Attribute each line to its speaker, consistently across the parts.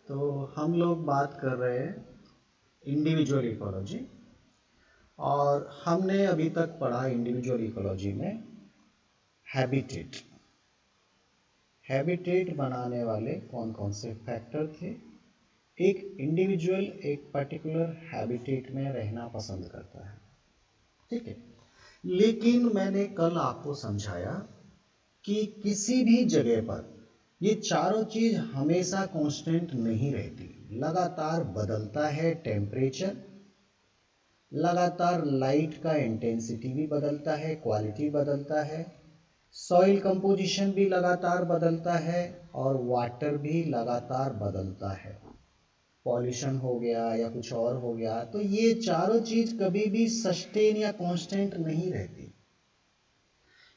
Speaker 1: तो हम लोग बात कर रहे हैं इंडिविजुअल इकोलॉजी, और हमने अभी तक पढ़ा इंडिविजुअल इकोलॉजी में हैबिटेट। हैबिटेट बनाने वाले कौन कौन से फैक्टर थे। एक इंडिविजुअल एक पर्टिकुलर हैबिटेट में रहना पसंद करता है, ठीक है। लेकिन मैंने कल आपको समझाया कि किसी भी जगह पर ये चारों चीज हमेशा कांस्टेंट नहीं रहती, लगातार बदलता है। टेम्परेचर, लगातार लाइट का इंटेंसिटी भी बदलता है, क्वालिटी बदलता है, सॉइल कंपोजिशन भी लगातार बदलता है, और वाटर भी लगातार बदलता है। पॉल्यूशन हो गया या कुछ और हो गया, तो ये चारों चीज कभी भी सस्टेन या कांस्टेंट नहीं रहती।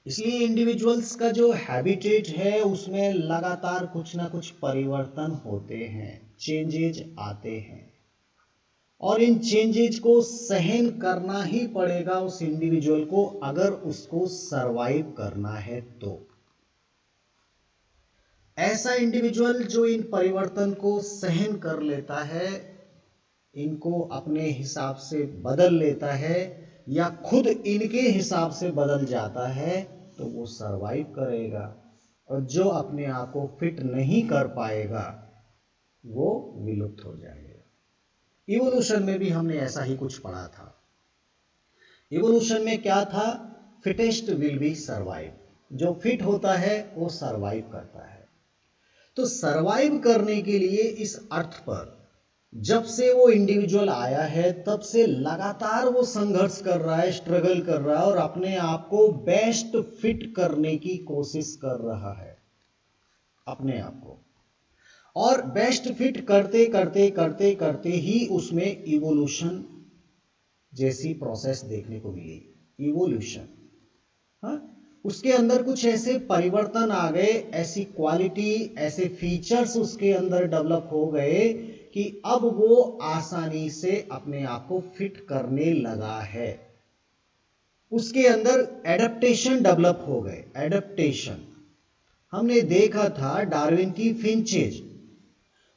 Speaker 1: इसलिए इंडिविजुअल्स का जो हैबिटेट है उसमें लगातार कुछ ना कुछ परिवर्तन होते हैं, चेंजेज आते हैं, और इन चेंजेज को सहन करना ही पड़ेगा उस इंडिविजुअल को अगर उसको सरवाइव करना है तो। ऐसा इंडिविजुअल जो इन परिवर्तन को सहन कर लेता है, इनको अपने हिसाब से बदल लेता है या खुद इनके हिसाब से बदल जाता है, तो वो सरवाइव करेगा। और जो अपने आप को फिट नहीं कर पाएगा वो विलुप्त हो जाएगा। इवोल्यूशन में भी हमने ऐसा ही कुछ पढ़ा था। इवोल्यूशन में क्या था? Fittest will be survive. जो फिट होता है वो सरवाइव करता है। तो सरवाइव करने के लिए इस अर्थ पर जब से वो इंडिविजुअल आया है तब से लगातार वो संघर्ष कर रहा है, स्ट्रगल कर रहा है, और अपने आप को बेस्ट फिट करने की कोशिश कर रहा है अपने आप को। और बेस्ट फिट करते करते करते करते ही उसमें इवोल्यूशन जैसी प्रोसेस देखने को मिली। इवोल्यूशन, हाँ, उसके अंदर कुछ ऐसे परिवर्तन आ गए, ऐसी क्वालिटी, ऐसे फीचर्स उसके अंदर डेवलप हो गए कि अब वो आसानी से अपने आप को फिट करने लगा है। उसके अंदर एडेप्टेशन डेवलप हो गए। एडेप्टेशन हमने देखा था डार्विन की फिंचेज,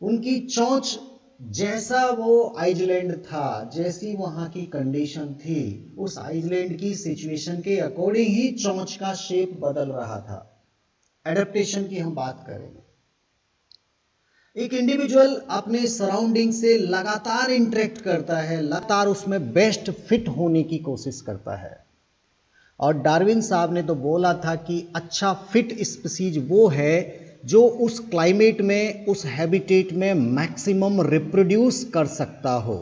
Speaker 1: उनकी चोंच जैसा वो आइसलैंड था, जैसी वहां की कंडीशन थी, उस आइसलैंड की सिचुएशन के अकॉर्डिंग ही चोंच का शेप बदल रहा था। एडेप्टेशन की हम बात करेंगे। एक इंडिविजुअल अपने सराउंडिंग से लगातार इंटरेक्ट करता है, लगातार उसमें बेस्ट फिट होने की कोशिश करता है। और डार्विन साहब ने तो बोला था कि अच्छा फिट स्पीसीज वो है जो उस क्लाइमेट में, उस हैबिटेट में मैक्सिमम रिप्रोड्यूस कर सकता हो।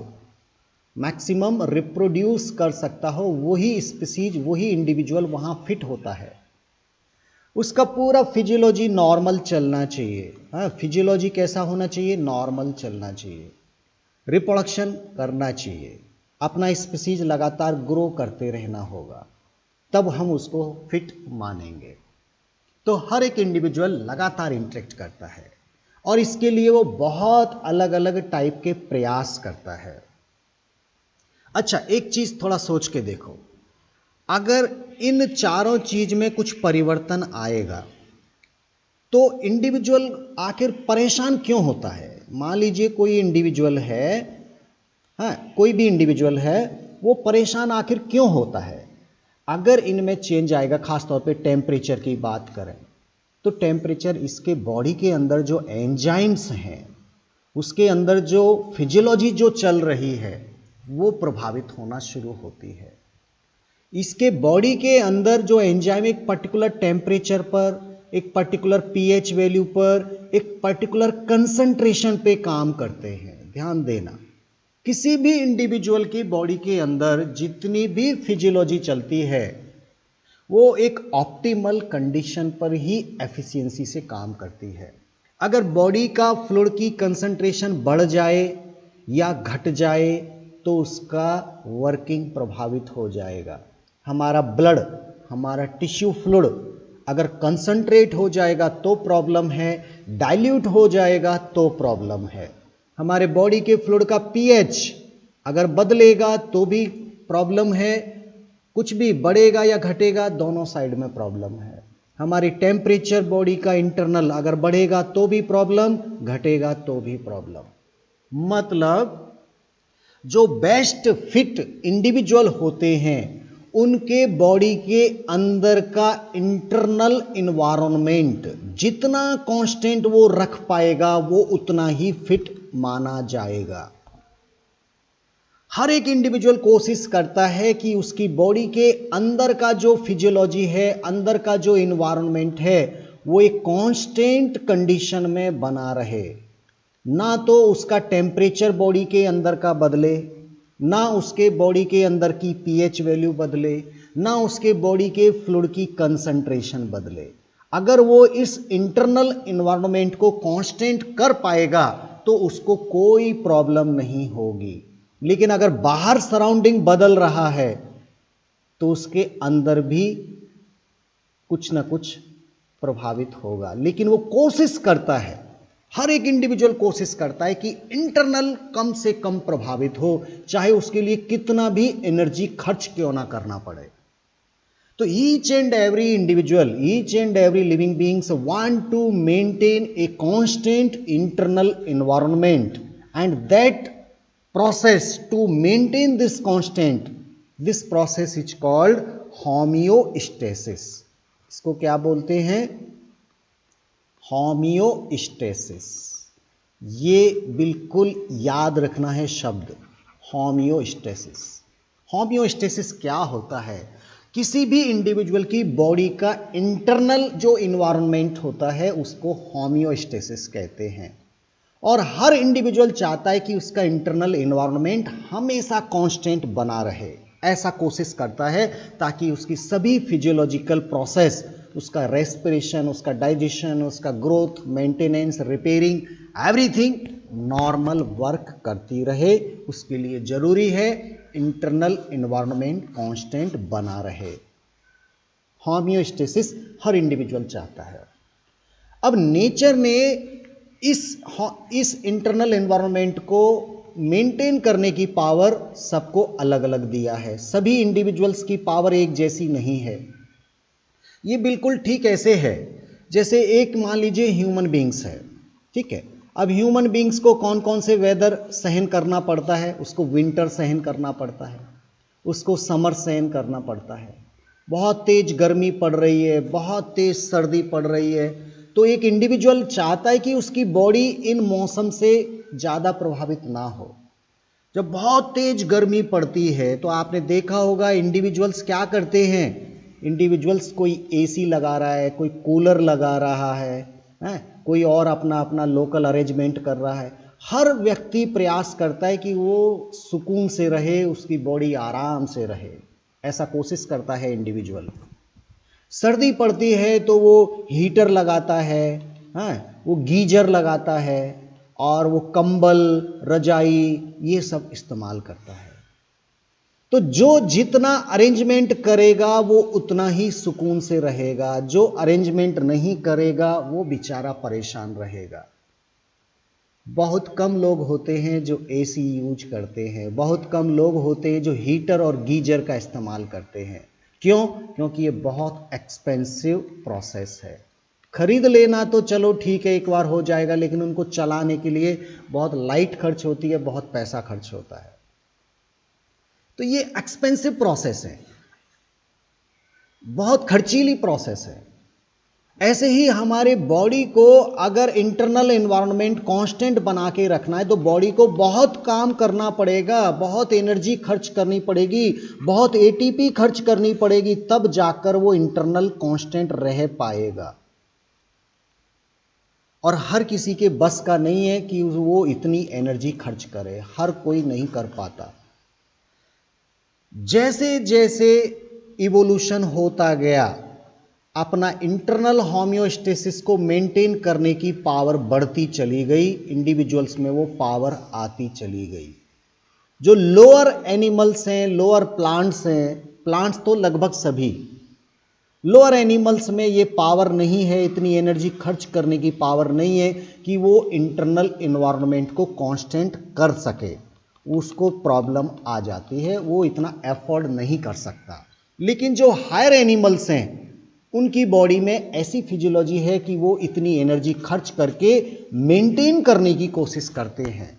Speaker 1: मैक्सिमम रिप्रोड्यूस कर सकता हो, वही स्पीसीज, वही इंडिविजुअल वहां फिट होता है। उसका पूरा फिजियोलॉजी नॉर्मल चलना चाहिए। हाँ, फिजियोलॉजी कैसा होना चाहिए? नॉर्मल चलना चाहिए। रिप्रोडक्शन करना चाहिए, अपना स्पीसीज लगातार ग्रो करते रहना होगा, तब हम उसको फिट मानेंगे। तो हर एक इंडिविजुअल लगातार इंटरेक्ट करता है और इसके लिए वो बहुत अलग अलग टाइप के प्रयास करता है। अच्छा, एक चीज थोड़ा सोच के देखो, अगर इन चारों चीज में कुछ परिवर्तन आएगा तो इंडिविजुअल आखिर परेशान क्यों होता है? मान लीजिए कोई इंडिविजुअल है, हाँ, कोई भी इंडिविजुअल है, वो परेशान आखिर क्यों होता है? अगर इनमें चेंज आएगा, खासतौर पे टेम्परेचर की बात करें तो टेम्परेचर इसके बॉडी के अंदर जो एंजाइम्स हैं, उसके अंदर जो फिजियोलॉजी जो चल रही है वो प्रभावित होना शुरू होती है। इसके बॉडी के अंदर जो एंजाइम एक पर्टिकुलर टेम्परेचर पर, एक पर्टिकुलर पीएच वैल्यू पर, एक पर्टिकुलर कंसंट्रेशन पे काम करते हैं। ध्यान देना, किसी भी इंडिविजुअल की बॉडी के अंदर जितनी भी फिजियोलॉजी चलती है वो एक ऑप्टिमल कंडीशन पर ही एफिशिएंसी से काम करती है। अगर बॉडी का फ्लूइड की कंसंट्रेशन बढ़ जाए या घट जाए तो उसका वर्किंग प्रभावित हो जाएगा। हमारा ब्लड, हमारा टिश्यू फ्लूइड अगर कंसंट्रेट हो जाएगा तो प्रॉब्लम है, डाइल्यूट हो जाएगा तो प्रॉब्लम है। हमारे बॉडी के फ्लूइड का पीएच अगर बदलेगा तो भी प्रॉब्लम है, कुछ भी बढ़ेगा या घटेगा दोनों साइड में प्रॉब्लम है। हमारी टेम्परेचर बॉडी का इंटरनल अगर बढ़ेगा तो भी प्रॉब्लम, घटेगा तो भी प्रॉब्लम। मतलब जो बेस्ट फिट इंडिविजुअल होते हैं उनके बॉडी के अंदर का इंटरनल इन्वायरमेंट जितना कांस्टेंट वो रख पाएगा वो उतना ही फिट माना जाएगा। हर एक इंडिविजुअल कोशिश करता है कि उसकी बॉडी के अंदर का जो फिजियोलॉजी है, अंदर का जो इन्वायरमेंट है, वो एक कांस्टेंट कंडीशन में बना रहे। ना तो उसका टेम्परेचर बॉडी के अंदर का बदले, ना उसके बॉडी के अंदर की पीएच वैल्यू बदले, ना उसके बॉडी के फ्लूइड की कंसंट्रेशन बदले। अगर वो इस इंटरनल इन्वायरमेंट को कांस्टेंट कर पाएगा तो उसको कोई प्रॉब्लम नहीं होगी। लेकिन अगर बाहर सराउंडिंग बदल रहा है तो उसके अंदर भी कुछ ना कुछ प्रभावित होगा। लेकिन वो कोशिश करता है, हर एक इंडिविजुअल कोशिश करता है कि इंटरनल कम से कम प्रभावित हो, चाहे उसके लिए कितना भी एनर्जी खर्च क्यों ना करना पड़े। तो each and every individual, each and every living beings want to maintain a constant internal environment and that process to maintain this constant, this process is called homeostasis। इसको क्या बोलते हैं? होमियोस्टेसिस। ये बिल्कुल याद रखना है शब्द होमियोस्टेसिस। होमियोस्टेसिस क्या होता है? किसी भी इंडिविजुअल की बॉडी का इंटरनल जो इन्वायरमेंट होता है उसको होमियोस्टेसिस कहते हैं। और हर इंडिविजुअल चाहता है कि उसका इंटरनल एनवायरनमेंट हमेशा कांस्टेंट बना रहे, ऐसा कोशिश करता है ताकि उसकी सभी फिजियोलॉजिकल प्रोसेस, उसका रेस्पिरेशन, उसका डाइजेशन, उसका growth, maintenance, repairing, everything normal work करती रहे। उसके लिए जरूरी है इंटरनल एनवायरनमेंट कांस्टेंट बना रहे। होमियोस्टेसिस हर इंडिविजुअल चाहता है। अब नेचर ने इस इंटरनल एनवायरनमेंट को मेंटेन करने की पावर सबको अलग अलग दिया है। सभी इंडिविजुअल्स की पावर एक जैसी नहीं है। ये बिल्कुल ठीक ऐसे है जैसे एक मान लीजिए ह्यूमन बींग्स है, ठीक है। अब ह्यूमन बींग्स को कौन कौन से वेदर सहन करना पड़ता है? उसको विंटर सहन करना पड़ता है, उसको समर सहन करना पड़ता है। बहुत तेज गर्मी पड़ रही है, बहुत तेज सर्दी पड़ रही है, तो एक इंडिविजुअल चाहता है कि उसकी बॉडी इन मौसम से ज़्यादा प्रभावित ना हो। जब बहुत तेज गर्मी पड़ती है तो आपने देखा होगा इंडिविजुअल्स क्या करते हैं। इंडिविजुअल्स कोई एसी लगा रहा है, कोई कूलर लगा रहा है, कोई और अपना अपना लोकल अरेंजमेंट कर रहा है। हर व्यक्ति प्रयास करता है कि वो सुकून से रहे, उसकी बॉडी आराम से रहे, ऐसा कोशिश करता है इंडिविजुअल। सर्दी पड़ती है तो वो हीटर लगाता है, वो गीजर लगाता है और वो कंबल, रजाई ये सब इस्तेमाल करता है। तो जो जितना अरेंजमेंट करेगा वो उतना ही सुकून से रहेगा, जो अरेंजमेंट नहीं करेगा वो बेचारा परेशान रहेगा। बहुत कम लोग होते हैं जो एसी यूज करते हैं, बहुत कम लोग होते हैं जो हीटर और गीजर का इस्तेमाल करते हैं। क्यों? क्योंकि ये बहुत एक्सपेंसिव प्रोसेस है। खरीद लेना तो चलो ठीक है, एक बार हो जाएगा, लेकिन उनको चलाने के लिए बहुत लाइट खर्च होती है, बहुत पैसा खर्च होता है। तो ये एक्सपेंसिव प्रोसेस है, बहुत खर्चीली प्रोसेस है। ऐसे ही हमारे बॉडी को अगर इंटरनल एनवायरनमेंट कांस्टेंट बना के रखना है तो बॉडी को बहुत काम करना पड़ेगा, बहुत एनर्जी खर्च करनी पड़ेगी, बहुत एटीपी खर्च करनी पड़ेगी, तब जाकर वो इंटरनल कांस्टेंट रह पाएगा। और हर किसी के बस का नहीं है कि वो इतनी एनर्जी खर्च करे, हर कोई नहीं कर पाता। जैसे जैसे इवोल्यूशन होता गया, अपना इंटरनल होमियोस्टेसिस को मेंटेन करने की पावर बढ़ती चली गई, इंडिविजुअल्स में वो पावर आती चली गई। जो लोअर एनिमल्स हैं, लोअर प्लांट्स हैं, प्लांट्स तो लगभग सभी, लोअर एनिमल्स में ये पावर नहीं है, इतनी एनर्जी खर्च करने की पावर नहीं है कि वो इंटरनल एनवायरनमेंट को कांस्टेंट कर सके। उसको प्रॉब्लम आ जाती है, वो इतना एफोर्ड नहीं कर सकता। लेकिन जो हायर एनिमल्स हैं उनकी बॉडी में ऐसी फिजियोलॉजी है कि वो इतनी एनर्जी खर्च करके मेंटेन करने की कोशिश करते हैं।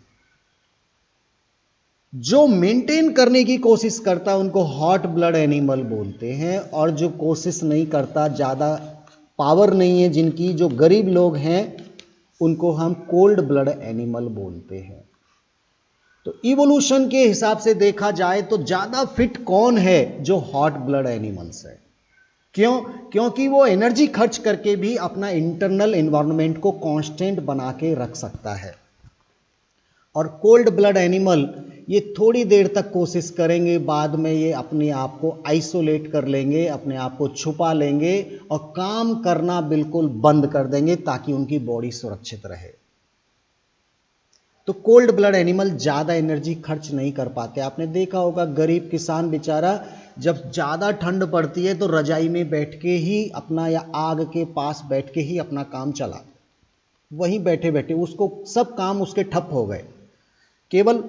Speaker 1: जो मेंटेन करने की कोशिश करता है उनको हॉट ब्लड एनिमल बोलते हैं, और जो कोशिश नहीं करता, ज़्यादा पावर नहीं है जिनकी, जो गरीब लोग हैं, उनको हम कोल्ड ब्लड एनिमल बोलते हैं। तो इवोल्यूशन के हिसाब से देखा जाए तो ज़्यादा फिट कौन है? जो हॉट ब्लड एनिमल्स है। क्यों? क्योंकि वो एनर्जी खर्च करके भी अपना इंटरनल एनवायरनमेंट को कांस्टेंट बना के रख सकता है। और कोल्ड ब्लड एनिमल ये थोड़ी देर तक कोशिश करेंगे, बाद में ये अपने आप को आइसोलेट कर लेंगे, अपने आप को छुपा लेंगे और काम करना बिल्कुल बंद कर देंगे ताकि उनकी बॉडी सुरक्षित रहे। तो कोल्ड ब्लड एनिमल ज़्यादा एनर्जी खर्च नहीं कर पाते। आपने देखा होगा गरीब किसान बेचारा जब ज़्यादा ठंड पड़ती है तो रजाई में बैठ के ही अपना, या आग के पास बैठ के ही अपना काम चला, वहीं बैठे बैठे उसको सब काम उसके ठप हो गए, केवल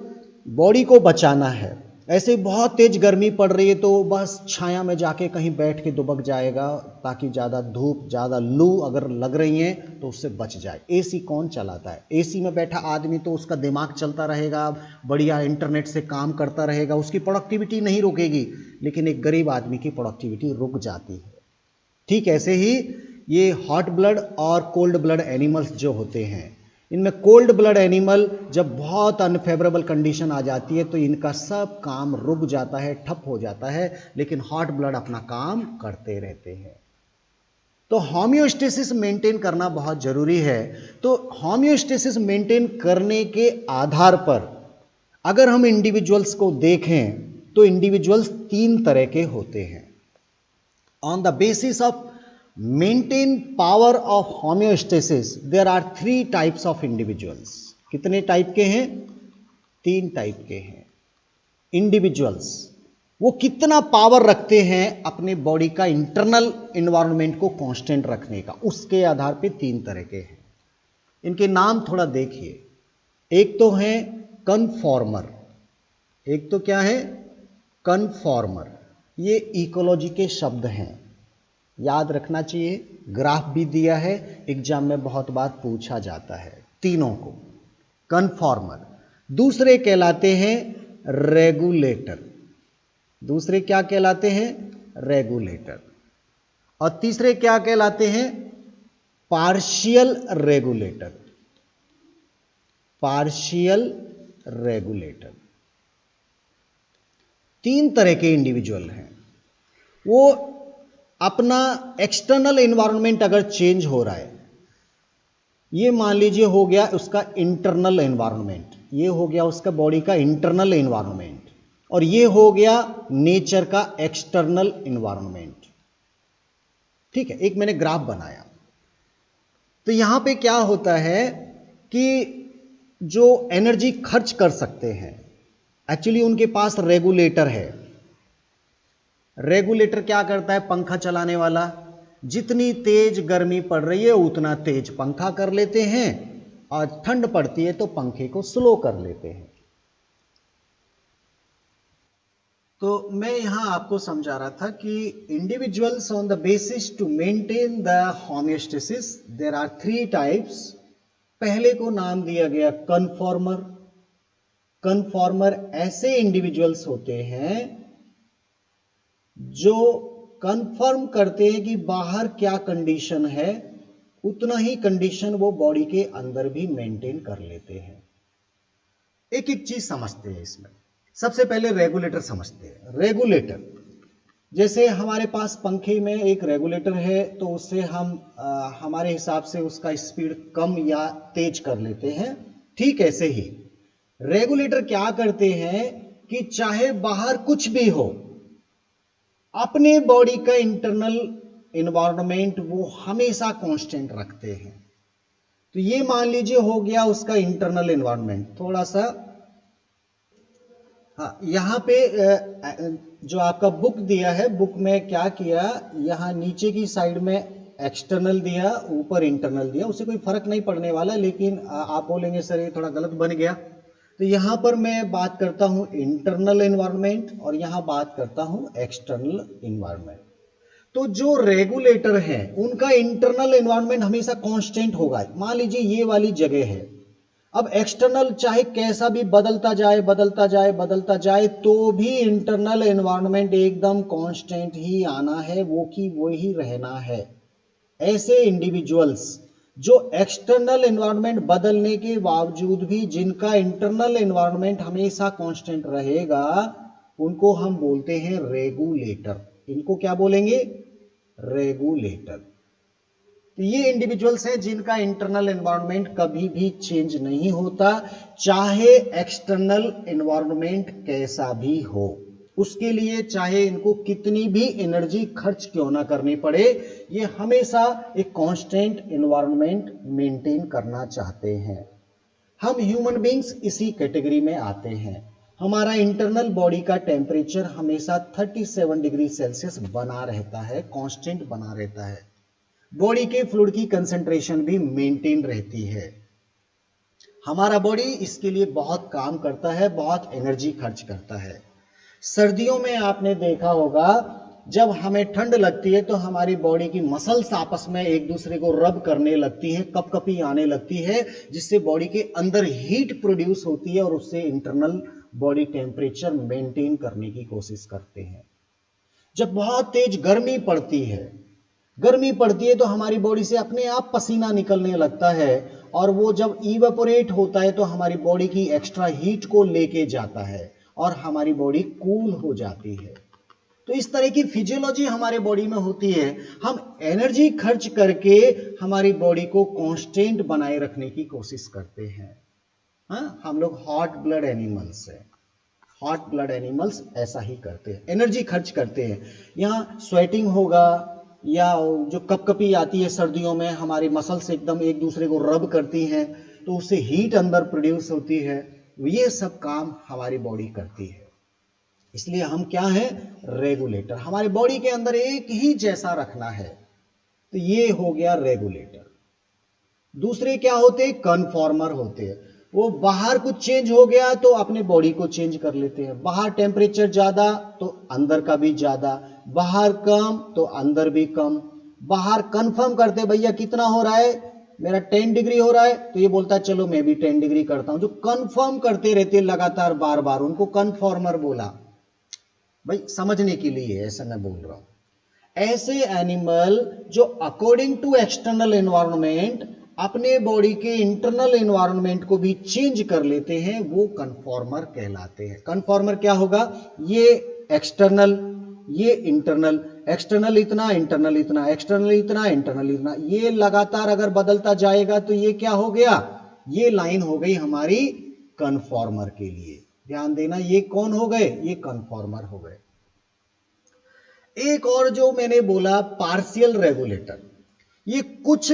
Speaker 1: बॉडी को बचाना है। ऐसे बहुत तेज गर्मी पड़ रही है तो बस छाया में जाके कहीं बैठ के दुबक जाएगा ताकि ज़्यादा धूप, ज़्यादा लू अगर लग रही है तो उससे बच जाए। एसी कौन चलाता है? एसी में बैठा आदमी तो उसका दिमाग चलता रहेगा, बढ़िया इंटरनेट से काम करता रहेगा, उसकी प्रोडक्टिविटी नहीं रुकेगी, लेकिन एक गरीब आदमी की प्रोडक्टिविटी रुक जाती है। ठीक ऐसे ही ये हॉट ब्लड और कोल्ड ब्लड एनिमल्स जो होते हैं, इनमें कोल्ड ब्लड एनिमल जब बहुत अनफेवरेबल कंडीशन आ जाती है तो इनका सब काम रुक जाता है, ठप हो जाता है, लेकिन हॉट ब्लड अपना काम करते रहते हैं। तो होम्योस्टेसिस मेंटेन करना बहुत जरूरी है। तो होम्योस्टेसिस मेंटेन करने के आधार पर अगर हम इंडिविजुअल्स को देखें तो इंडिविजुअल्स 3 तरह के होते हैं। On the basis of maintain power of homeostasis there are 3 types of individuals. कितने टाइप के हैं? 3 टाइप के हैं इंडिविजुअल्स। वो कितना पावर रखते हैं अपने बॉडी का इंटरनल एनवायरनमेंट को कांस्टेंट रखने का, उसके आधार पे 3 तरह के हैं। इनके नाम थोड़ा देखिए। एक तो है कन्फॉर्मर, एक तो क्या है? कन्फॉर्मर। ये इकोलॉजी के शब्द हैं, याद रखना चाहिए, ग्राफ भी दिया है, एग्जाम में बहुत बार पूछा जाता है तीनों को। कन्फॉर्मर। दूसरे कहलाते हैं रेगुलेटर। दूसरे क्या कहलाते हैं? रेगुलेटर। और तीसरे क्या कहलाते हैं? Partial regulator. Partial regulator. 3 तरह के इंडिविजुअल हैं। वो अपना एक्सटर्नल एनवायरनमेंट अगर चेंज हो रहा है, ये मान लीजिए हो गया उसका इंटरनल एनवायरनमेंट, ये हो गया उसका बॉडी का इंटरनल एनवायरनमेंट, और ये हो गया नेचर का एक्सटर्नल एनवायरनमेंट। ठीक है, एक मैंने ग्राफ बनाया। तो यहां पे क्या होता है कि जो एनर्जी खर्च कर सकते हैं, एक्चुअली उनके पास रेगुलेटर है। रेगुलेटर क्या करता है? पंखा चलाने वाला, जितनी तेज गर्मी पड़ रही है उतना तेज पंखा कर लेते हैं, और ठंड पड़ती है तो पंखे को स्लो कर लेते हैं। तो मैं यहां आपको समझा रहा था कि individuals on the basis to maintain the homeostasis there are 3 types. पहले को नाम दिया गया कन्फॉर्मर। कन्फॉर्मर ऐसे इंडिविजुअल्स होते हैं जो कंफर्म करते हैं कि बाहर क्या कंडीशन है, उतना ही कंडीशन वो बॉडी के अंदर भी मेंटेन कर लेते हैं। एक एक चीज समझते हैं इसमें। सबसे पहले रेगुलेटर समझते हैं। रेगुलेटर, जैसे हमारे पास पंखे में एक रेगुलेटर है तो उससे हम हमारे हिसाब से उसका स्पीड कम या तेज कर लेते हैं। ठीक ऐसे ही रेगुलेटर क्या करते हैं कि चाहे बाहर कुछ भी हो, अपने बॉडी का इंटरनल एनवायरनमेंट वो हमेशा कांस्टेंट रखते हैं। तो ये मान लीजिए हो गया उसका इंटरनल एनवायरनमेंट। थोड़ा सा यहां पे जो आपका बुक दिया है, बुक में क्या किया, यहां नीचे की साइड में एक्सटर्नल दिया, ऊपर इंटरनल दिया। उससे कोई फर्क नहीं पड़ने वाला, लेकिन आप बोलेंगे सर ये थोड़ा गलत बन गया। तो यहां पर मैं बात करता हूं इंटरनल एनवायरनमेंट और यहां बात करता हूं एक्सटर्नल एनवायरनमेंट। तो जो रेगुलेटर है उनका इंटरनल एनवायरनमेंट हमेशा कांस्टेंट होगा। मान लीजिए ये वाली जगह है, अब एक्सटर्नल चाहे कैसा भी बदलता जाए बदलता जाए बदलता जाए तो भी इंटरनल एनवायरनमेंट एकदम कांस्टेंट ही आना है, वो की वो ही रहना है। ऐसे इंडिविजुअल्स जो एक्सटर्नल एनवायरनमेंट बदलने के बावजूद भी जिनका इंटरनल एनवायरनमेंट हमेशा कांस्टेंट रहेगा, उनको हम बोलते हैं रेगुलेटर। इनको क्या बोलेंगे? रेगुलेटर। तो ये इंडिविजुअल्स हैं जिनका इंटरनल एनवायरनमेंट कभी भी चेंज नहीं होता, चाहे एक्सटर्नल एनवायरनमेंट कैसा भी हो। उसके लिए चाहे इनको कितनी भी एनर्जी खर्च क्यों ना करनी पड़े, ये हमेशा एक कांस्टेंट एनवायरनमेंट मेंटेन करना चाहते हैं। हम ह्यूमन बींग्स इसी कैटेगरी में आते हैं। हमारा इंटरनल बॉडी का टेम्परेचर हमेशा 37 डिग्री सेल्सियस बना रहता है, कांस्टेंट बना रहता है। बॉडी के फ्लूइड की कंसंट्रेशन भी मेंटेन रहती है। हमारा बॉडी इसके लिए बहुत काम करता है, बहुत एनर्जी खर्च करता है। सर्दियों में आपने देखा होगा जब हमें ठंड लगती है तो हमारी बॉडी की मसल्स आपस में एक दूसरे को रब करने लगती हैं, कपकपी आने लगती है, जिससे बॉडी के अंदर हीट प्रोड्यूस होती है और उससे इंटरनल बॉडी टेम्परेचर मेंटेन करने की कोशिश करते हैं। जब बहुत तेज गर्मी पड़ती है तो हमारी बॉडी से अपने आप पसीना निकलने लगता है, और वो जब इवेपोरेट होता है तो हमारी बॉडी की एक्स्ट्रा हीट को लेके जाता है और हमारी बॉडी कूल हो जाती है। तो इस तरह की फिजियोलॉजी हमारे बॉडी में होती है। हम एनर्जी खर्च करके हमारी बॉडी को कांस्टेंट बनाए रखने की कोशिश करते हैं। हम लोग हॉट ब्लड एनिमल्स हैं। हॉट ब्लड एनिमल्स ऐसा ही करते हैं, एनर्जी खर्च करते हैं। यहाँ स्वेटिंग होगा या जो कपकपी आती है सर्दियों में, हमारी मसल्स एकदम एक दूसरे को रब करती हैं तो उससे हीट अंदर प्रोड्यूस होती है। ये सब काम हमारी बॉडी करती है, इसलिए हम क्या हैं? रेगुलेटर। हमारे बॉडी के अंदर एक ही जैसा रखना है, तो ये हो गया रेगुलेटर। दूसरे क्या होते हैं? कन्फॉर्मर होते हैं। वो बाहर कुछ चेंज हो गया तो अपने बॉडी को चेंज कर लेते हैं। बाहर टेम्परेचर ज्यादा तो अंदर का भी ज्यादा, बाहर कम तो अंदर भी कम। बाहर कंफर्म करते भैया कितना हो रहा है, मेरा 10 डिग्री हो रहा है, तो ये बोलता है चलो मैं भी 10 डिग्री करता हूं। जो कंफर्म करते रहते लगातार बार बार, उनको कन्फॉर्मर बोला। भाई समझने के लिए ऐसा मैं बोल रहा हूं। ऐसे एनिमल जो अकॉर्डिंग टू एक्सटर्नल एनवायरनमेंट अपने बॉडी के इंटरनल एनवायरनमेंट को भी चेंज कर लेते हैं, वो कन्फॉर्मर कहलाते हैं। कन्फॉर्मर क्या होगा? ये एक्सटर्नल, ये इंटरनल, एक्सटर्नल इतना, इंटरनल इतना, एक्सटर्नल इतना, इंटरनल इतना, ये लगातार अगर बदलता जाएगा तो ये क्या हो गया? ये लाइन हो गई हमारी कन्फॉर्मर के लिए। ध्यान देना, ये कौन हो गए? ये कन्फॉर्मर हो गए। एक और जो मैंने बोला पार्शियल रेगुलेटर, ये कुछ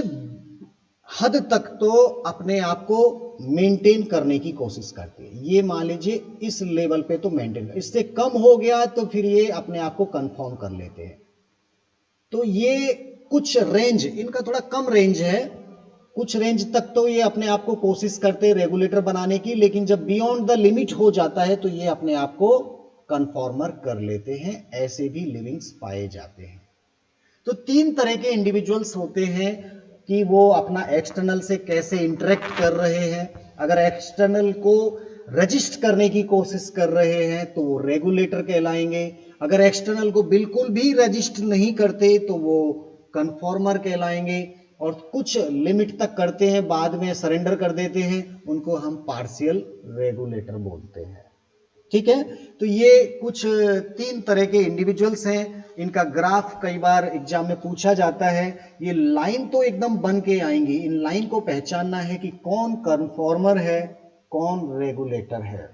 Speaker 1: हद तक तो अपने आप को मेंटेन करने की कोशिश करते हैं। ये मान लीजिए इस लेवल पे तो मेंटेन, इससे कम हो गया तो फिर ये अपने आप को कंफर्म कर लेते हैं। तो ये कुछ रेंज, इनका थोड़ा कम रेंज है, कुछ रेंज तक तो ये अपने आप को कोशिश करते हैं रेगुलेटर बनाने की, लेकिन जब बियॉन्ड द लिमिट हो जाता है तो ये अपने आप को कन्फॉर्मर कर लेते हैं। ऐसे भी लिविंग्स पाए जाते हैं। तो 3 तरह के इंडिविजुअल्स होते हैं कि वो अपना एक्सटर्नल से कैसे इंटरेक्ट कर रहे हैं। अगर एक्सटर्नल को रजिस्ट करने की कोशिश कर रहे हैं तो वो रेगुलेटर कहलाएंगे। अगर एक्सटर्नल को बिल्कुल भी रजिस्ट नहीं करते तो वो कन्फॉर्मर कहलाएंगे। और कुछ लिमिट तक करते हैं, बाद में सरेंडर कर देते हैं, उनको हम पार्शियल रेगुलेटर बोलते हैं। ठीक है, तो ये कुछ 3 तरह के इंडिविजुअल्स हैं। इनका ग्राफ कई बार एग्जाम में पूछा जाता है। ये लाइन तो एकदम बन के आएंगी, इन लाइन को पहचानना है कि कौन कन्फॉर्मर है, कौन रेगुलेटर है।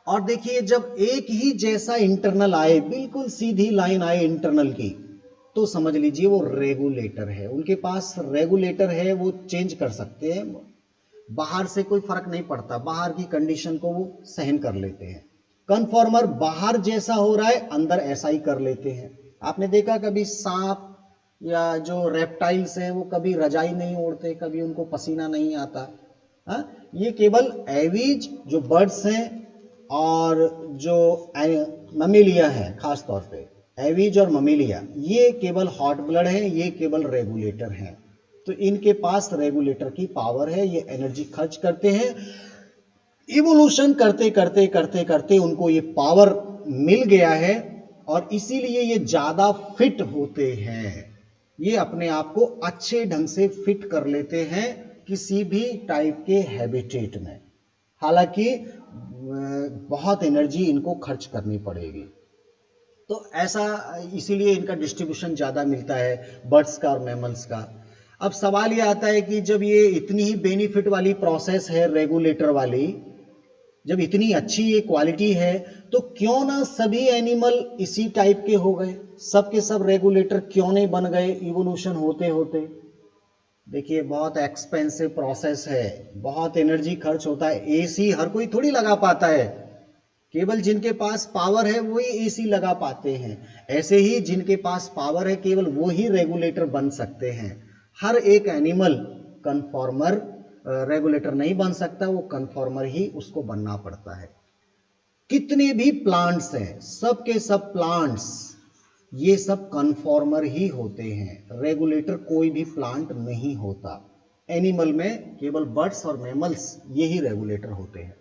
Speaker 1: और देखिए जब एक ही जैसा इंटरनल आए, बिल्कुल सीधी लाइन आए इंटरनल की, तो समझ लीजिए वो रेगुलेटर है। उनके पास रेगुलेटर है, वो चेंज कर सकते हैं, बाहर से कोई फर्क नहीं पड़ता, बाहर की कंडीशन को वो सहन कर लेते हैं। कन्फॉर्मर बाहर जैसा हो रहा है अंदर ऐसा ही कर लेते हैं। आपने देखा कभी सांप या जो रेप्टाइल्स हैं वो कभी रजाई नहीं ओढ़ते, कभी उनको पसीना नहीं आता। ये केवल एवीज जो बर्ड्स हैं और जो ममेलिया है, खास तौर पे एवीज और ममीलिया, ये केवल हॉट ब्लड है, ये केवल रेगुलेटर हैं। तो इनके पास रेगुलेटर की पावर है, ये एनर्जी खर्च करते हैं। इवोल्यूशन करते करते करते करते उनको ये पावर मिल गया है और इसीलिए ये ज्यादा फिट होते हैं। ये अपने आप को अच्छे ढंग से फिट कर लेते हैं किसी भी टाइप के हैबिटेट में। हालांकि बहुत एनर्जी इनको खर्च करनी पड़ेगी। तो ऐसा इसीलिए इनका डिस्ट्रीब्यूशन ज़्यादा मिलता है बर्ड्स का और मैमल्स का। अब सवाल ये आता है कि जब ये इतनी ही बेनिफिट वाली प्रोसेस है रेगुलेटर वाली, जब इतनी अच्छी ये क्वालिटी है, तो क्यों ना सभी एनिमल इसी टाइप के हो गए, सब के सब रेगुलेटर क्यों नहीं बन गए इवोल्यूशन होते होते। देखिए बहुत एक्सपेंसिव प्रोसेस है, बहुत एनर्जी खर्च होता है। एसी हर कोई थोड़ी लगा पाता है, केवल जिनके पास पावर है वही एसी लगा पाते हैं। ऐसे ही जिनके पास पावर है केवल वो ही रेगुलेटर बन सकते हैं। हर एक एनिमल कन्फॉर्मर रेगुलेटर नहीं बन सकता, वो कन्फॉर्मर ही उसको बनना पड़ता है। कितने भी प्लांट्स हैं, सब के सब प्लांट्स ये सब कन्फॉर्मर ही होते हैं, रेगुलेटर कोई भी प्लांट नहीं होता। एनिमल में केवल बर्ड्स और मैमल्स ये ही रेगुलेटर होते हैं।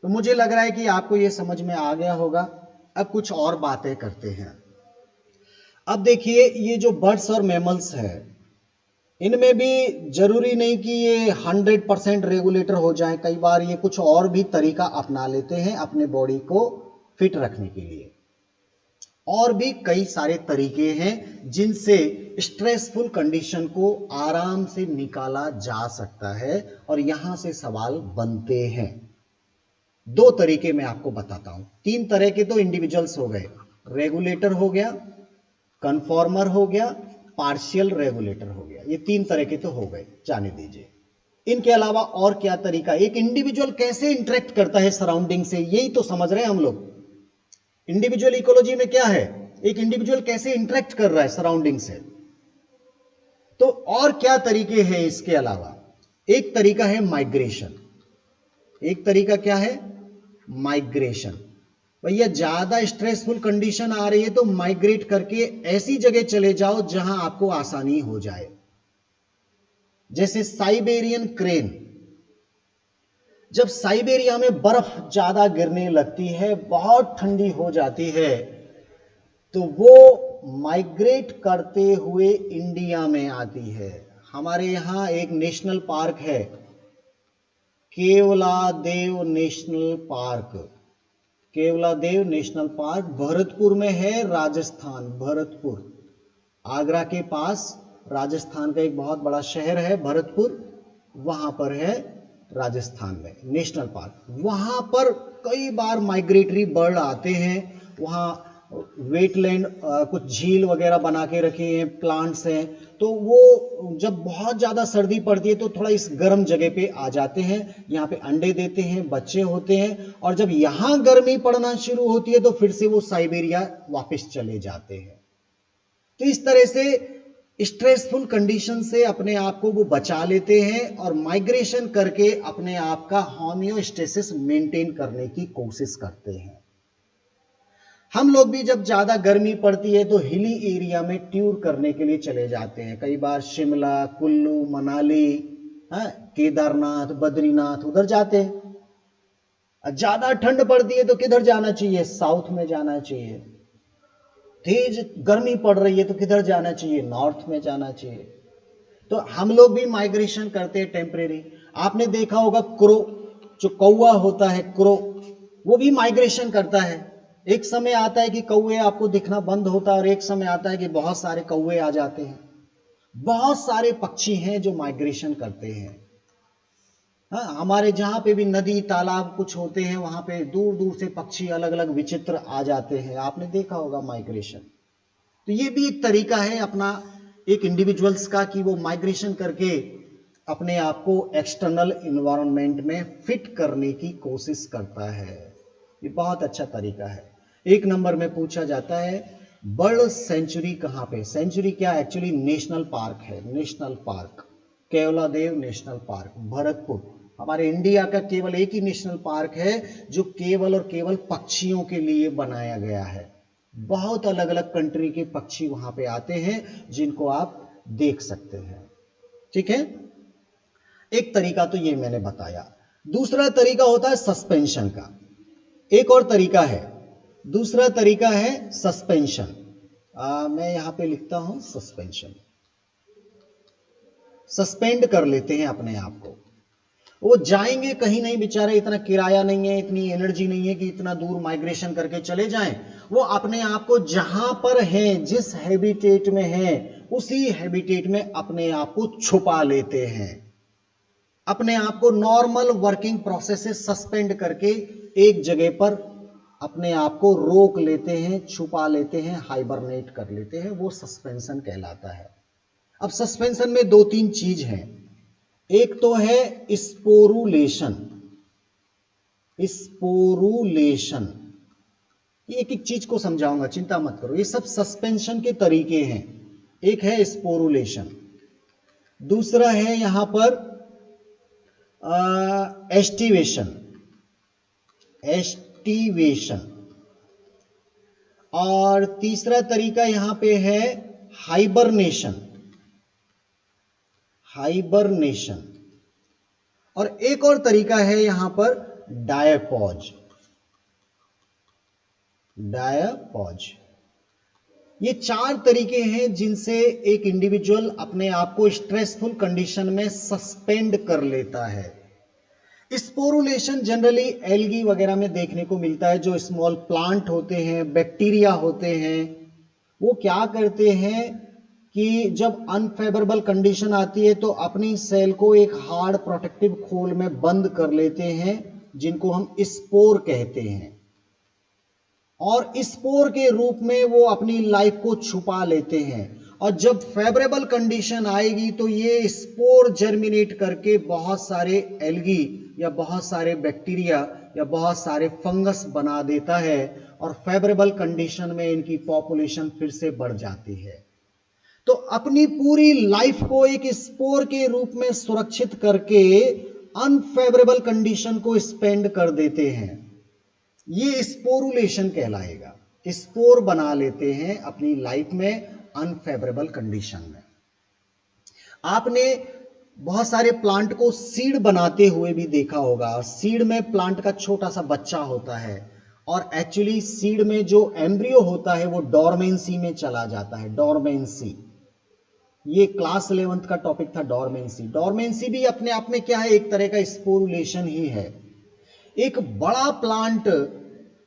Speaker 1: तो मुझे लग रहा है कि आपको ये समझ में आ गया होगा। अब कुछ और बातें करते हैं। अब देखिए ये जो बर्ड्स और मैमल्स है, इनमें भी जरूरी नहीं कि ये 100% रेगुलेटर हो जाए। कई बार ये कुछ और भी तरीका अपना लेते हैं अपने बॉडी को फिट रखने के लिए। और भी कई सारे तरीके हैं जिनसे स्ट्रेसफुल कंडीशन को आराम से निकाला जा सकता है और यहां से सवाल बनते हैं। दो तरीके मैं आपको बताता हूं। तीन तरह के तो इंडिविजुअल्स हो गए, रेगुलेटर हो गया, कन्फॉर्मर हो गया, पार्शियल रेगुलेटर हो गया। ये तीन तरह के तो हो गए, जाने दीजिए। इनके अलावा और क्या तरीका, एक इंडिविजुअल कैसे इंटरेक्ट करता है सराउंडिंग से, यही तो समझ रहे हैं हम लोग। इंडिविजुअल इकोलॉजी में क्या है, एक इंडिविजुअल कैसे इंटरेक्ट कर रहा है सराउंडिंग से। तो और क्या तरीके हैं इसके अलावा, एक तरीका है माइग्रेशन। एक तरीका क्या है, माइग्रेशन। भैया ज्यादा स्ट्रेसफुल कंडीशन आ रही है तो माइग्रेट करके ऐसी जगह चले जाओ जहां आपको आसानी हो जाए। जैसे साइबेरियन क्रेन, जब साइबेरिया में बर्फ ज्यादा गिरने लगती है, बहुत ठंडी हो जाती है, तो वो माइग्रेट करते हुए इंडिया में आती है। हमारे यहां एक नेशनल पार्क है, Keoladeo national park. Keoladeo national park Bharatpur में है, राजस्थान। भरतपुर आगरा के पास राजस्थान का एक बहुत बड़ा शहर है भरतपुर, वहां पर है राजस्थान में नेशनल पार्क। वहां पर कई बार माइग्रेटरी बर्ड आते हैं। वहां वेटलैंड कुछ झील वगैरह बना के रखे हैं, प्लांट्स हैं, तो वो जब बहुत ज़्यादा सर्दी पड़ती है तो थोड़ा इस गर्म जगह पे आ जाते हैं, यहाँ पे अंडे देते हैं, बच्चे होते हैं, और जब यहाँ गर्मी पड़ना शुरू होती है तो फिर से वो साइबेरिया वापस चले जाते हैं। तो इस तरह से स्ट्रेसफुल कंडीशन से अपने आप को वो बचा लेते हैं और माइग्रेशन करके अपने आप का होमियोस्टेसिस मेंटेन करने की कोशिश करते हैं। हम लोग भी जब ज्यादा गर्मी पड़ती है तो हिली एरिया में टूर करने के लिए चले जाते हैं। कई बार शिमला, कुल्लू, मनाली, केदारनाथ, बद्रीनाथ उधर जाते हैं। ज्यादा ठंड पड़ती है तो किधर जाना चाहिए, साउथ में जाना चाहिए। तेज गर्मी पड़ रही है तो किधर जाना चाहिए, नॉर्थ में जाना चाहिए। तो हम लोग भी माइग्रेशन करते हैं टेम्परेरी। आपने देखा होगा क्रो, जो कौवा होता है क्रो, वो भी माइग्रेशन करता है। एक समय आता है कि कौवे आपको दिखना बंद होता है और एक समय आता है कि बहुत सारे कौवे आ जाते हैं। बहुत सारे पक्षी हैं जो माइग्रेशन करते हैं। हमारे जहां पे भी नदी तालाब कुछ होते हैं वहां पे दूर दूर से पक्षी अलग अलग विचित्र आ जाते हैं, आपने देखा होगा माइग्रेशन। तो ये भी एक तरीका है अपना, एक इंडिविजुअल्स का, कि वो माइग्रेशन करके अपने आप को एक्सटर्नल इन्वायरमेंट में फिट करने की कोशिश करता है। ये बहुत अच्छा तरीका है। एक नंबर में पूछा जाता है बर्ड सेंचुरी कहां पे, सेंचुरी क्या एक्चुअली नेशनल पार्क है, national park Keoladeo national park Bharatpur. हमारे इंडिया का केवल एक ही नेशनल पार्क है जो केवल और केवल पक्षियों के लिए बनाया गया है। बहुत अलग अलग कंट्री के पक्षी वहां पे आते हैं जिनको आप देख सकते हैं। ठीक है, एक तरीका तो ये मैंने बताया। दूसरा तरीका होता है सस्पेंशन का। एक और तरीका है, दूसरा तरीका है सस्पेंशन। मैं यहां पे लिखता हूं सस्पेंशन। सस्पेंड कर लेते हैं अपने आप को। वो जाएंगे कहीं नहीं बेचारे, इतना किराया नहीं है, इतनी एनर्जी नहीं है कि इतना दूर माइग्रेशन करके चले जाएं। वो अपने आप को जहां पर हैं, जिस हैबिटेट में हैं, उसी हैबिटेट में अपने आप को छुपा लेते हैं। अपने आप को नॉर्मल वर्किंग प्रोसेस से सस्पेंड करके एक जगह पर अपने आप को रोक लेते हैं, छुपा लेते हैं, हाइबरनेट कर लेते हैं। वो सस्पेंशन कहलाता है। अब सस्पेंशन में दो तीन चीज हैं। एक तो है स्पोरुलेशन। स्पोरुलेशन, एक एक चीज को समझाऊंगा, चिंता मत करो। ये सब सस्पेंशन के तरीके हैं। एक है स्पोरुलेशन, दूसरा है यहां पर एस्टिवेशन। एस्टिवेशन, और तीसरा तरीका यहां पे है हाइबरनेशन। हाइबरनेशन, और एक और तरीका है यहां पर डायपॉज। डायपॉज, ये चार तरीके हैं जिनसे एक इंडिविजुअल अपने आप को स्ट्रेसफुल कंडीशन में सस्पेंड कर लेता है। स्पोरुलेशन जनरली एल्गी वगैरह में देखने को मिलता है। जो स्मॉल प्लांट होते हैं, बैक्टीरिया होते हैं, वो क्या करते हैं कि जब अनफेवरेबल कंडीशन आती है तो अपनी सेल को एक हार्ड प्रोटेक्टिव खोल में बंद कर लेते हैं, जिनको हम स्पोर कहते हैं। और स्पोर के रूप में वो अपनी लाइफ को छुपा लेते हैं। और जब फेवरेबल कंडीशन आएगी तो ये स्पोर जर्मिनेट करके बहुत सारे एल्गी या बहुत सारे बैक्टीरिया या बहुत सारे फंगस बना देता है, और फेवरेबल कंडीशन में इनकी पॉपुलेशन फिर से बढ़ जाती है। तो अपनी पूरी लाइफ को एक स्पोर के रूप में सुरक्षित करके अनफेवरेबल कंडीशन को स्पेंड कर देते हैं। ये स्पोरुलेशन कहलाएगा। स्पोर बना लेते हैं अपनी लाइफ में अनफेवरेबल कंडीशन में। आपने बहुत सारे प्लांट को सीड बनाते हुए भी देखा होगा। सीड में प्लांट का छोटा सा बच्चा होता है, और एक्चुअली सीड में जो एम्ब्रियो होता है वो डोरमेंसी में चला जाता है। डोरमेंसी, ये क्लास 11th का टॉपिक था, डोरमेंसी। डोरमेंसी भी अपने आप में क्या है, एक तरह का स्पोरुलेशन ही है। एक बड़ा प्लांट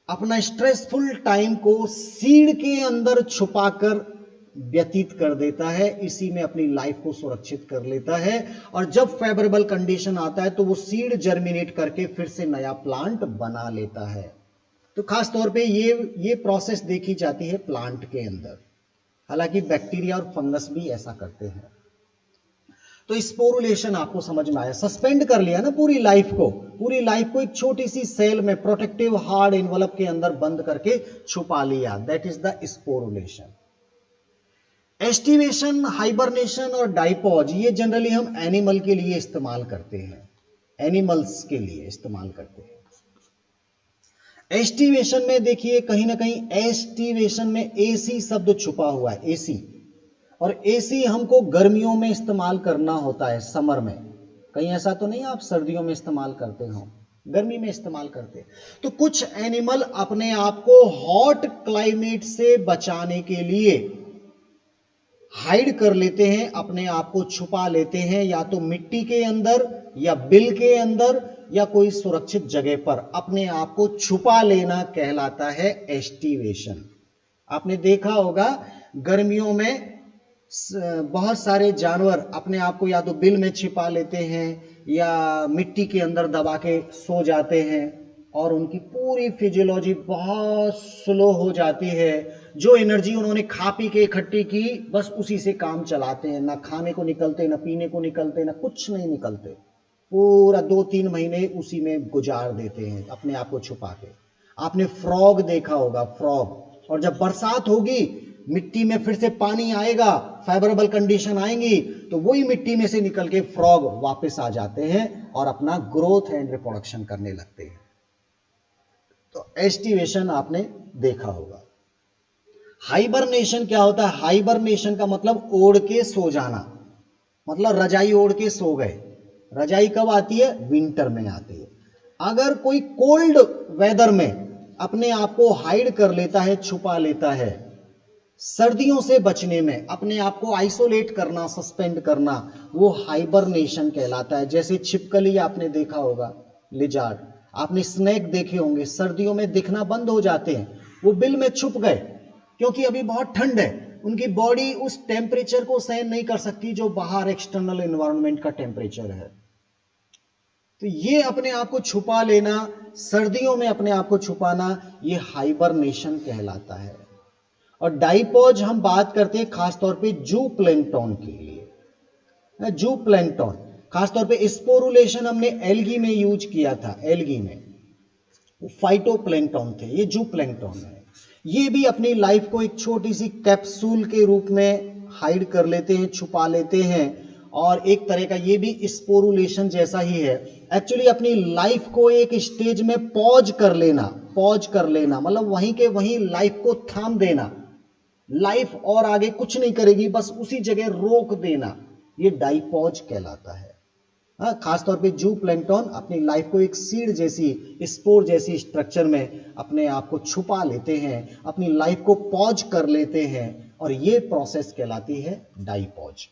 Speaker 1: अपना स्ट्रेसफुल टाइम को सीड के अंदर छुपाकर व्यतीत कर देता है, इसी में अपनी लाइफ को सुरक्षित कर लेता है। और जब फेवरेबल कंडीशन आता है तो वो सीड जर्मिनेट करके फिर से नया प्लांट बना लेता है। तो खास तौर पे ये प्रोसेस देखी जाती है प्लांट के अंदर। हालांकि बैक्टीरिया और फंगस भी ऐसा करते हैं। तो स्पोरुलेशन आपको समझ में आया। सस्पेंड कर लिया ना पूरी लाइफ को एक छोटी सी सेल में प्रोटेक्टिव हार्ड एनवलप के अंदर बंद करके छुपा लिया। That is the sporulation. Aestivation, hibernation और डाइपॉज, ये जनरली हम एनिमल के लिए इस्तेमाल करते हैं। एनिमल्स के लिए इस्तेमाल करते हैं। एस्टिवेशन में देखिए कहीं ना कहीं एस्टिवेशन में एसी शब्द छुपा हुआ है। एसी, और एसी हमको गर्मियों में इस्तेमाल करना होता है, समर में। कहीं ऐसा तो नहीं आप सर्दियों में इस्तेमाल करते हो, गर्मी में इस्तेमाल करते। तो कुछ एनिमल अपने आप को हॉट क्लाइमेट से बचाने के लिए हाइड कर लेते हैं, अपने आप को छुपा लेते हैं, या तो मिट्टी के अंदर या बिल के अंदर या कोई सुरक्षित जगह पर अपने आप को छुपा लेना कहलाता है एस्टिवेशन। आपने देखा होगा गर्मियों में बहुत सारे जानवर अपने आप को या तो बिल में छिपा लेते हैं या मिट्टी के अंदर दबा के सो जाते हैं, और उनकी पूरी फिजियोलॉजी बहुत स्लो हो जाती है। जो एनर्जी उन्होंने खा पी के इकट्ठी की, बस उसी से काम चलाते हैं। ना खाने को निकलते, ना पीने को निकलते, ना कुछ नहीं निकलते। पूरा 2-3 महीने उसी में गुजार देते हैं अपने आप को छुपा के। आपने फ्रॉग देखा होगा, फ्रॉग। और जब बरसात होगी, मिट्टी में फिर से पानी आएगा, फेवरेबल कंडीशन आएंगी, तो वही मिट्टी में से निकल के फ्रॉग वापस आ जाते हैं और अपना ग्रोथ एंड रिप्रोडक्शन करने लगते हैं। तो एस्टिवेशन आपने देखा होगा। हाइबरनेशन क्या होता है? हाइबरनेशन का मतलब ओढ़ के सो जाना, मतलब रजाई ओढ़ के सो गए। रजाई कब आती है? विंटर में आती है। अगर कोई कोल्ड वेदर में अपने आप को हाइड कर लेता है, छुपा लेता है, सर्दियों से बचने में अपने आप को आइसोलेट करना, सस्पेंड करना, वो हाइबरनेशन कहलाता है। जैसे छिपकली आपने देखा होगा, लिजार्ड, आपने स्नेक देखे होंगे, सर्दियों में दिखना बंद हो जाते हैं, वो बिल में छुप गए क्योंकि अभी बहुत ठंड है, उनकी बॉडी उस टेम्परेचर को सहन नहीं कर सकती जो बाहर एक्सटर्नल एनवायरनमेंट का टेम्परेचर है। तो ये अपने आप को छुपा लेना, सर्दियों में अपने आप को छुपाना, ये हाइबरनेशन कहलाता है। और डाइपॉज हम बात करते हैं खासतौर पे जू प्लैंकटन के लिए। जू प्लैंकटन खासतौर पे स्पोरुलेशन हमने एल्गी में यूज किया था, एल्गी में फाइटो प्लैंकटन थे, ये जू प्लैंकटन है। ये भी अपनी लाइफ को एक छोटी सी कैप्सूल के रूप में हाइड कर लेते हैं, छुपा लेते हैं, और एक तरह का ये भी स्पोरुलेशन जैसा ही है। एक्चुअली अपनी लाइफ को एक स्टेज में पॉज कर लेना मतलब वहीं के वहीं लाइफ को थाम देना, लाइफ और आगे कुछ नहीं करेगी, बस उसी जगह रोक देना, ये डाइपॉज कहलाता है। खासतौर पे जू प्लैंकटन अपनी लाइफ को एक सीड जैसी, स्पोर जैसी स्ट्रक्चर में अपने आप को छुपा लेते हैं, अपनी लाइफ को पॉज कर लेते हैं, और ये प्रोसेस कहलाती है डाइपॉज।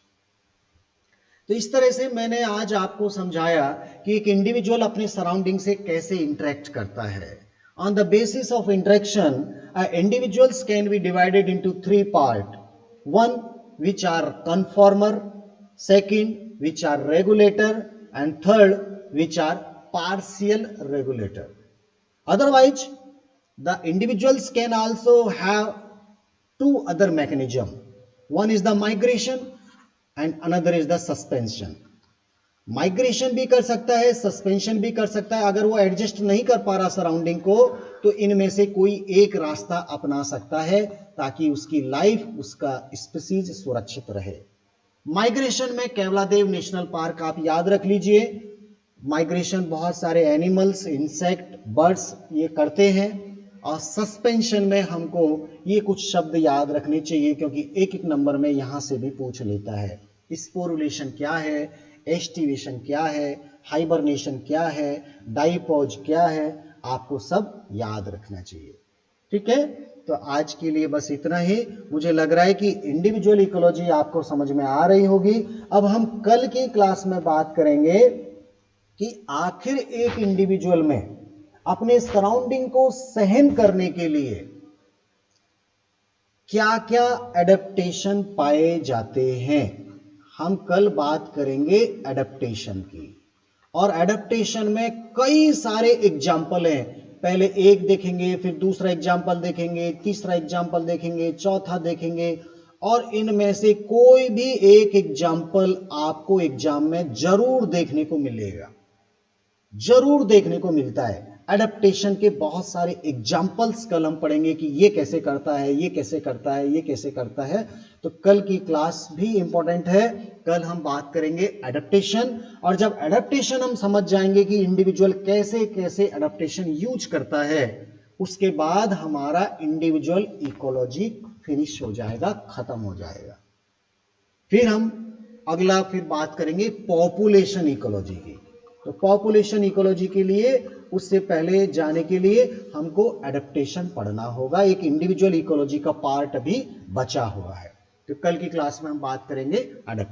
Speaker 1: तो इस तरह से मैंने आज आपको समझाया कि एक इंडिविजुअल अपने सराउंडिंग से कैसे इंटरेक्ट करता है। On the basis of interaction, individuals can be divided into three parts. One, which are conformer; second, which are regulator; and third, which are partial regulator. Otherwise, the individuals can also have two other mechanisms. One is the migration and another is the suspension. Migration भी कर सकता है, suspension भी कर सकता है। अगर वो एडजस्ट नहीं कर पा रहा सराउंडिंग को, तो इनमें से कोई एक रास्ता अपना सकता है ताकि उसकी लाइफ, उसका स्पीसीज सुरक्षित रहे। माइग्रेशन में केवलादेव नेशनल पार्क आप याद रख लीजिए। माइग्रेशन बहुत सारे एनिमल्स, इंसेक्ट, बर्ड्स ये करते हैं। और सस्पेंशन में हमको ये कुछ शब्द याद रखने चाहिए क्योंकि एक एक नंबर में यहां से भी पूछ लेता है। स्पोरुलेशन क्या है, एस्टिवेशन क्या है, हाइबरनेशन क्या है, डाइपॉज क्या है, आपको सब याद रखना चाहिए। ठीक है, तो आज के लिए बस इतना ही। मुझे लग रहा है कि इंडिविजुअल इकोलॉजी आपको समझ में आ रही होगी। अब हम कल की क्लास में बात करेंगे कि आखिर एक इंडिविजुअल में अपने सराउंडिंग को सहन करने के लिए क्या क्या एडेप्टेशन पाए जाते हैं। हम कल बात करेंगे एडेप्टेशन की, और एडेप्टेशन में कई सारे एग्जाम्पल हैं। पहले एक देखेंगे, फिर दूसरा एग्जाम्पल देखेंगे, तीसरा एग्जाम्पल देखेंगे, चौथा देखेंगे, और इनमें से कोई भी एक एग्जाम्पल आपको एग्जाम में जरूर देखने को मिलेगा, जरूर देखने को मिलता है। एडेप्टेशन के बहुत सारे एग्जाम्पल्स कल हम पढ़ेंगे कि ये कैसे करता है, ये कैसे करता है, ये कैसे करता है। तो कल की क्लास भी इंपॉर्टेंट है। कल हम बात करेंगे एडेप्टेशन, और जब एडेप्टेशन हम समझ जाएंगे कि इंडिविजुअल कैसे कैसे एडेप्टेशन यूज करता है, उसके बाद हमारा इंडिविजुअल इकोलॉजी फिनिश हो जाएगा, खत्म हो जाएगा। फिर हम अगला बात करेंगे पॉपुलेशन इकोलॉजी की। तो पॉपुलेशन इकोलॉजी के लिए, उससे पहले जाने के लिए हमको एडेप्टेशन पढ़ना होगा। एक इंडिविजुअल इकोलॉजी का पार्ट अभी बचा हुआ है। तो कल की क्लास में हम बात करेंगे एडेप्टेशन।